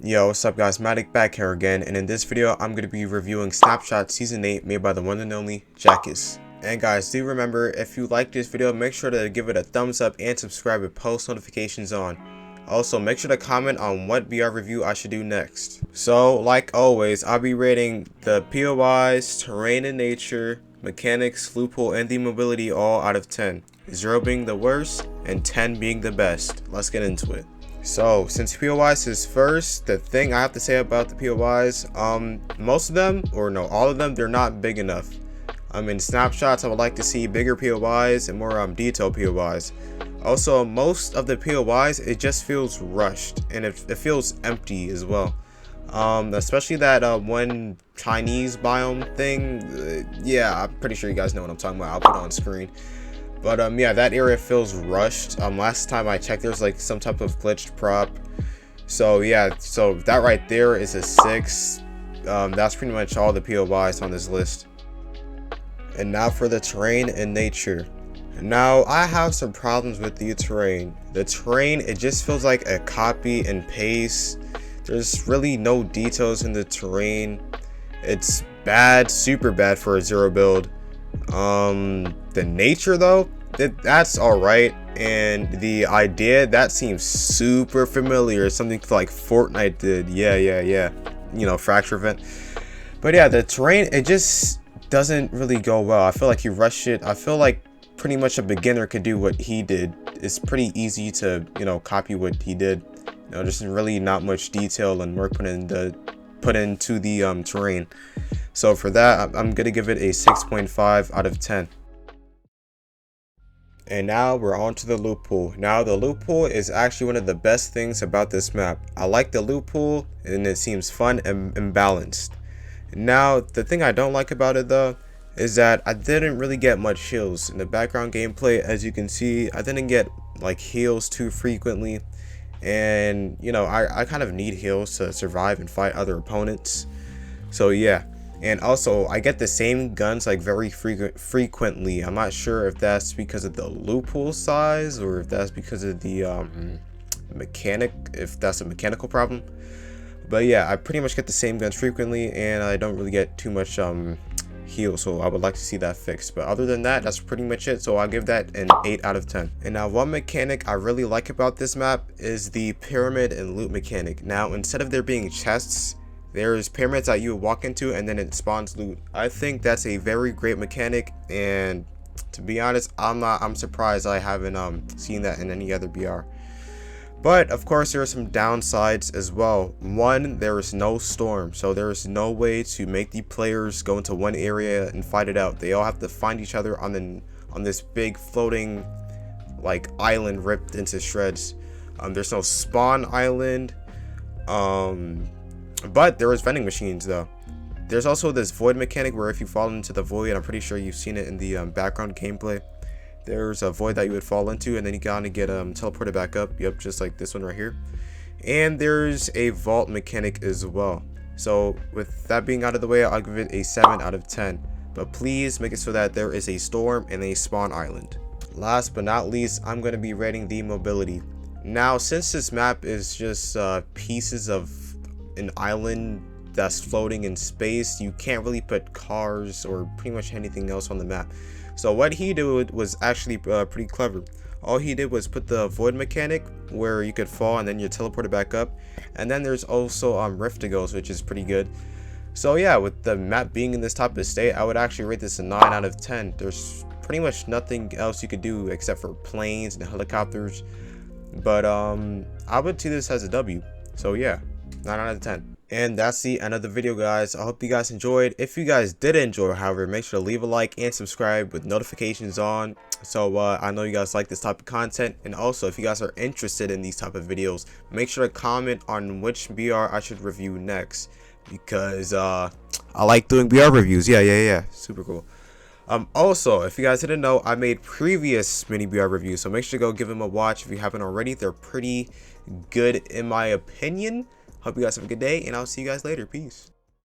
Yo, what's up guys, Matic back here again, and in this video I'm going to be reviewing Snapshots Season 8 made by the one and only Jakus. And guys, do remember, if you like this video, make sure to give it a thumbs up and subscribe with post notifications on. Also, make sure to comment on what BR review I should do next. So, like always, I'll be rating the POIs, terrain and nature, mechanics, loophole, and the mobility all out of 10. 0 being the worst, and 10 being the best. Let's get into it. So, since POIs is first, the thing I have to say about the POIs, most of them, or no, all of them, they're not big enough. In Snapshots, I would like to see bigger POIs and more detailed POIs. Also, most of the POIs, it just feels rushed, and it feels empty as well. Especially that one Chinese biome thing. Yeah, I'm pretty sure you guys know what I'm talking about. I'll put it on screen. But yeah, that area feels rushed. Last time I checked, there's like some type of glitched prop. So yeah, so that right there is a 6. That's pretty much all the POIs on this list. And now for the terrain and nature. Now I have some problems with the terrain. The terrain, it just feels like a copy and paste. There's really no details in the terrain. It's bad, super bad for a 0 build. The nature though, that's all right, and the idea, that seems super familiar, something like Fortnite did. Yeah, you know, fracture event. But yeah, the terrain, it just doesn't really go well. I feel like you rush it. I feel like pretty much a beginner could do what he did. It's pretty easy to, you know, copy what he did. You know, there's really not much detail and work put into the terrain. So for that, I'm gonna give it a 6.5 out of 10. And now we're on to the loophole. Now the loophole is actually one of the best things about this map. I like the loophole, and it seems fun and balanced. Now the thing I don't like about it though is that I didn't really get much heals in the background gameplay. As you can see, I didn't get like heals too frequently, and you know, I kind of need heals to survive and fight other opponents. So yeah. And also, I get the same guns like very frequently. I'm not sure if that's because of the loophole size or if that's because of the mechanic, if that's a mechanical problem. But yeah, I pretty much get the same guns frequently, and I don't really get too much heal, so I would like to see that fixed. But other than that, that's pretty much it, so I'll give that an 8 out of 10. And now one mechanic I really like about this map is the pyramid and loot mechanic. Now, instead of there being chests, there's pyramids that you would walk into and then it spawns loot. I think that's a very great mechanic, and to be honest, I'm surprised I haven't seen that in any other BR. But of course, there are some downsides as well. One, there is no storm, so there is no way to make the players go into one area and fight it out. They all have to find each other on this big floating like island ripped into shreds. There's no spawn island. But there is vending machines though. There's also this void mechanic where if you fall into the void, I'm pretty sure you've seen it in the background gameplay. There's a void that you would fall into, and then you gotta get teleported back up. Yep, just like this one right here. And there's a vault mechanic as well. So with that being out of the way, I'll give it a 7 out of 10. But please make it so that there is a storm and a spawn island. Last but not least, I'm gonna be rating the mobility. Now, since this map is just pieces of an island that's floating in space, you can't really put cars or pretty much anything else on the map. So what he did was actually pretty clever. All he did was put the void mechanic where you could fall and then you're teleported back up, and then there's also riftigos, which is pretty good. So yeah, with the map being in this type of state, I would actually rate this a 9 out of 10. There's pretty much nothing else you could do except for planes and helicopters, but I would see this as a W. So yeah, 9 out of 10. And that's the end of the video, guys. I hope you guys enjoyed. If you guys did enjoy, however, make sure to leave a like and subscribe with notifications on, so I know you guys like this type of content. And also, if you guys are interested in these type of videos, make sure to comment on which BR I should review next, because I like doing BR reviews. Yeah, super cool. Also, if you guys didn't know, I made previous mini BR reviews, so make sure to go give them a watch if you haven't already. They're pretty good in my opinion. Hope you guys have a good day, and I'll see you guys later. Peace.